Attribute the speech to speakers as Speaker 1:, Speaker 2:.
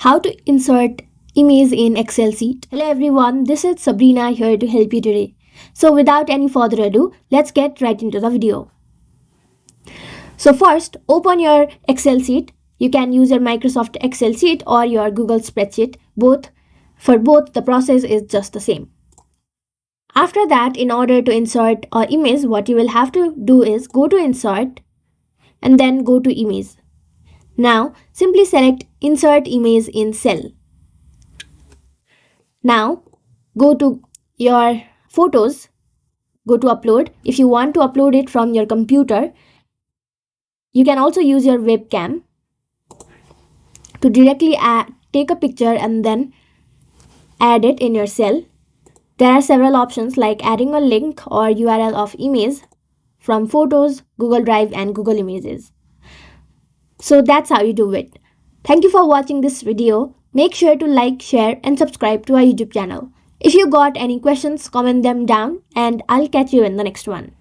Speaker 1: How to insert image in Excel sheet. Hello everyone, this is Sabrina here to help you today. So without any further ado, let's get right into the video. So first, open your Excel sheet. You can use your Microsoft Excel sheet or your Google spreadsheet. For both, the process is just the same. After that, in order to insert an image, what you will have to do is go to Insert and then go to Image. Now, simply select Insert Image in Cell. Now, go to your Photos, go to Upload. If you want to upload it from your computer, you can also use your webcam to directly take a picture and then add it in your cell. There are several options like adding a link or URL of image from Photos, Google Drive and Google Images. So that's how you do it. Thank you for watching this video. Make sure to like, share and subscribe to our YouTube channel. If you got any questions, comment them down and I'll catch you in the next one.